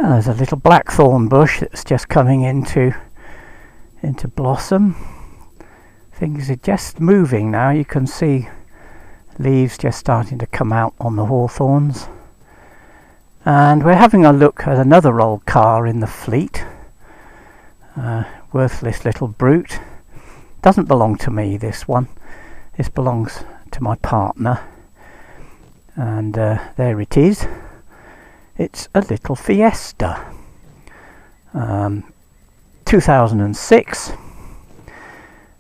Well, there's a little blackthorn bush that's just coming into blossom. Things are just moving now. You can see leaves just starting to come out on the hawthorns. And we're having a look at another old car in the fleet. Worthless little brute. Doesn't belong to me, this one. This belongs to my partner. And there it is. It's a little Fiesta. 2006.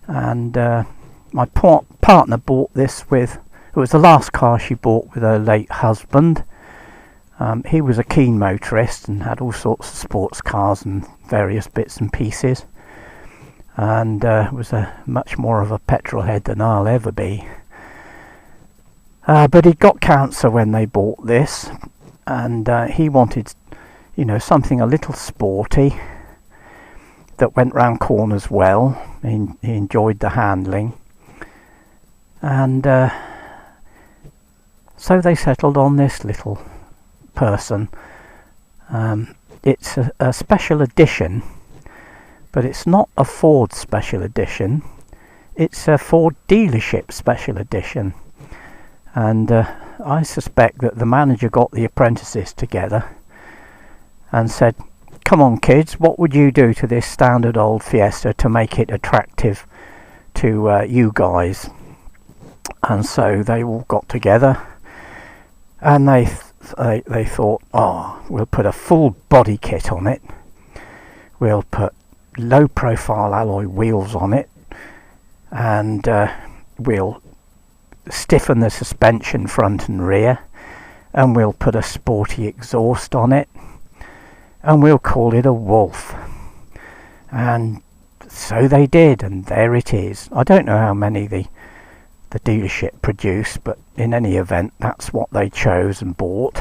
And my partner bought this with... It was the last car she bought with her late husband. He was a keen motorist and had all sorts of sports cars and various bits and pieces. And was much more of a petrol head than I'll ever be. But he got cancer when they bought this. And he wanted, something a little sporty that went round corners well. He enjoyed the handling. And so they settled on this little person. It's a special edition, but it's not a Ford special edition. It's a Ford dealership special edition. And I suspect that the manager got the apprentices together and said, come on kids, what would you do to this standard old Fiesta to make it attractive to you guys? And so they all got together and they thought, we'll put a full body kit on it, we'll put low profile alloy wheels on it, and we'll stiffen the suspension front and rear, and we'll put a sporty exhaust on it, and we'll call it a Wolf. And so they did, and there it is. I don't know how many the dealership produced, but in any event that's what they chose and bought.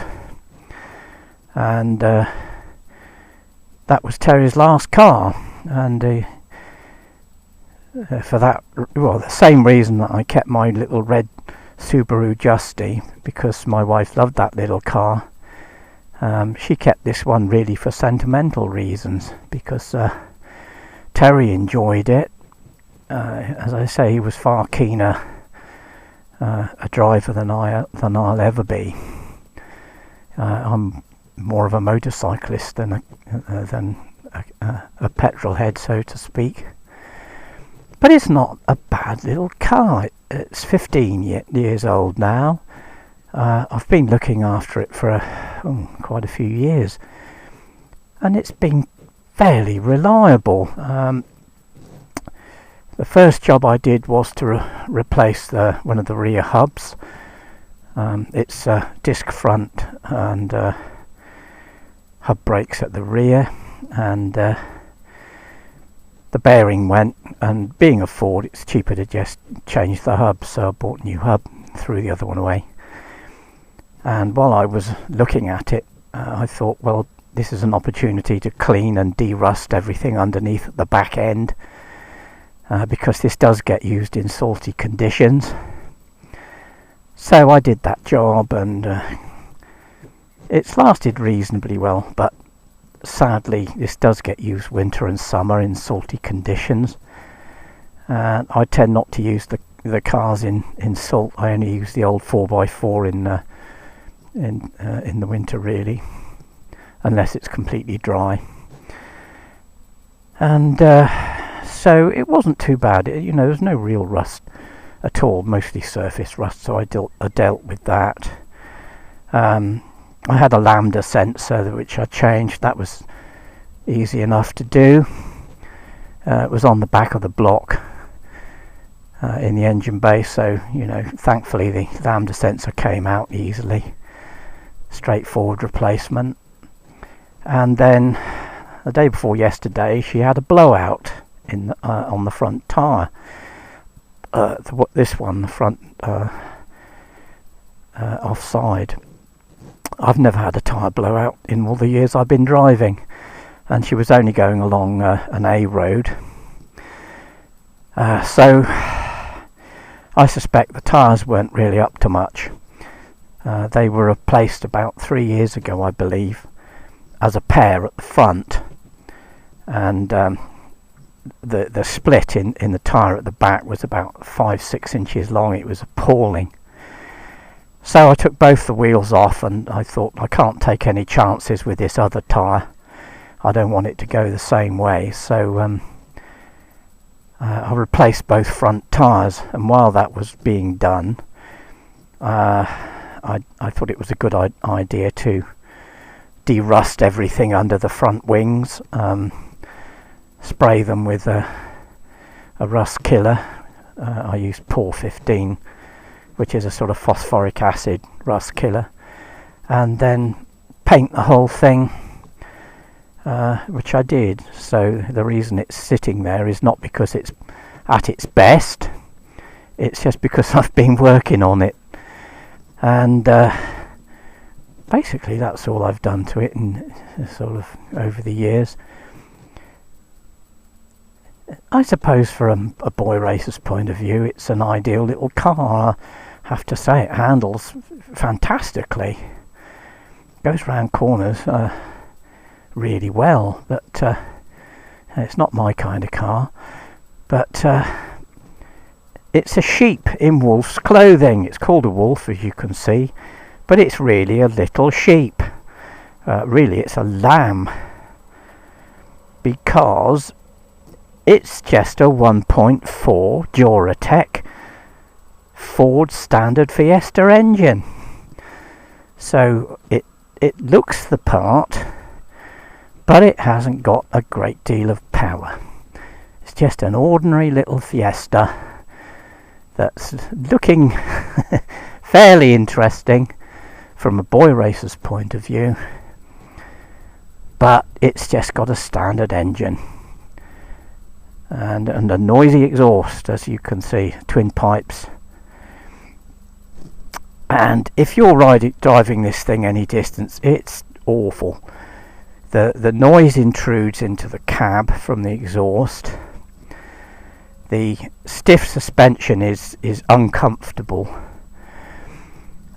And that was Terry's last car, and for that, the same reason that I kept my little red Subaru Justy, because my wife loved that little car. She kept this one really for sentimental reasons, because Terry enjoyed it. As I say, he was far keener a driver than I'll ever be. I'm more of a motorcyclist than a petrol head, so to speak. But it's not a bad little car. It's 15 years old now. I've been looking after it for quite a few years, and it's been fairly reliable. The first job I did was to replace one of the rear hubs. It's disc front and hub brakes at the rear, and the bearing went, and being a Ford it's cheaper to just change the hub, so I bought a new hub, threw the other one away. And while I was looking at it, I thought, well, this is an opportunity to clean and de-rust everything underneath at the back end, because this does get used in salty conditions. So I did that job, and it's lasted reasonably well, but sadly this does get used winter and summer in salty conditions. I tend not to use the cars in salt. I only use the old 4x4 in the winter, really, unless it's completely dry. And so it wasn't too bad. There was no real rust at all, mostly surface rust, so I dealt with that. I had a lambda sensor which I changed. That was easy enough to do. It was on the back of the block in the engine bay, so thankfully the lambda sensor came out easily. Straightforward replacement. And then the day before yesterday she had a blowout on the front tyre. This one, the front offside. I've never had a tyre blowout in all the years I've been driving, and she was only going along an A road. So I suspect the tyres weren't really up to much. They were replaced about 3 years ago, I believe, as a pair at the front, and the split in the tyre at the back was about 5-6 inches long. It was appalling. So I took both the wheels off, and I thought, I can't take any chances with this other tyre. I don't want it to go the same way. So I replaced both front tyres, and while that was being done, I thought it was a good idea to de-rust everything under the front wings, spray them with a rust killer. I used Por 15, which is a sort of phosphoric acid rust killer, and then paint the whole thing, which I did. So the reason it's sitting there is not because it's at its best, it's just because I've been working on it, and basically that's all I've done to it in sort of over the years. I suppose from a boy racer's point of view, it's an ideal little car. I have to say, it handles fantastically, goes round corners really well, but it's not my kind of car. But it's a sheep in wolf's clothing. It's called a wolf, as you can see, but it's really a little sheep. Really, it's a lamb, because it's just a 1.4 Zetec Ford standard Fiesta engine. So it looks the part, but it hasn't got a great deal of power. It's just an ordinary little Fiesta that's looking fairly interesting from a boy racer's point of view, but it's just got a standard engine and a noisy exhaust, as you can see, twin pipes. And if you're driving this thing any distance, it's awful. The noise intrudes into the cab from the exhaust. The stiff suspension is uncomfortable,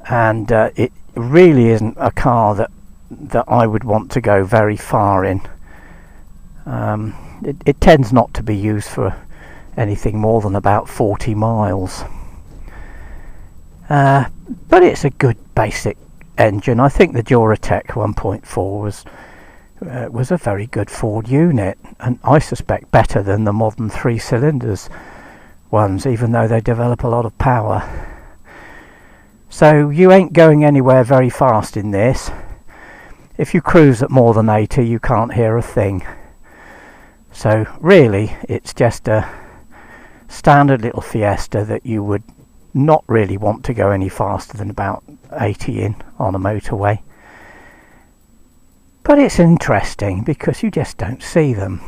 and it really isn't a car that I would want to go very far in. It tends not to be used for anything more than about 40 miles. But it's a good basic engine. I think the Zetec 1.4 was a very good Ford unit, and I suspect better than the modern 3 cylinders ones, even though they develop a lot of power. So you ain't going anywhere very fast in this. If you cruise at more than 80, you can't hear a thing. So really, it's just a standard little Fiesta that you would not really want to go any faster than about 80 in on a motorway. But it's interesting because you just don't see them.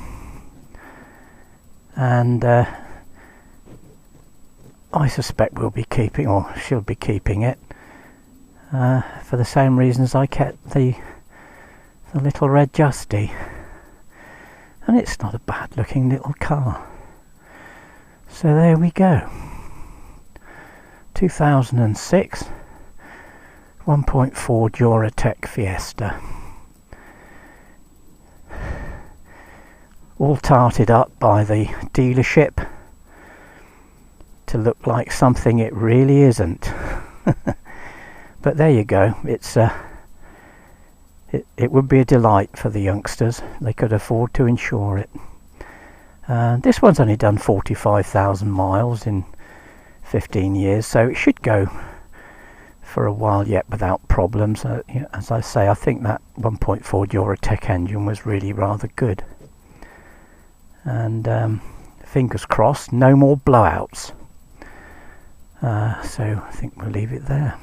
And I suspect we'll be keeping, or she'll be keeping it, for the same reasons I kept the little red Justy. And it's not a bad looking little car. So there we go. 2006 1.4 Zetec Fiesta. All tarted up by the dealership to look like something it really isn't. But there you go. It's it would be a delight for the youngsters. They could afford to insure it. This one's only done 45,000 miles in 15 years, so it should go for a while yet without problems. As I say, I think that 1.4 Zetec engine was really rather good. And fingers crossed, no more blowouts. So I think we'll leave it there.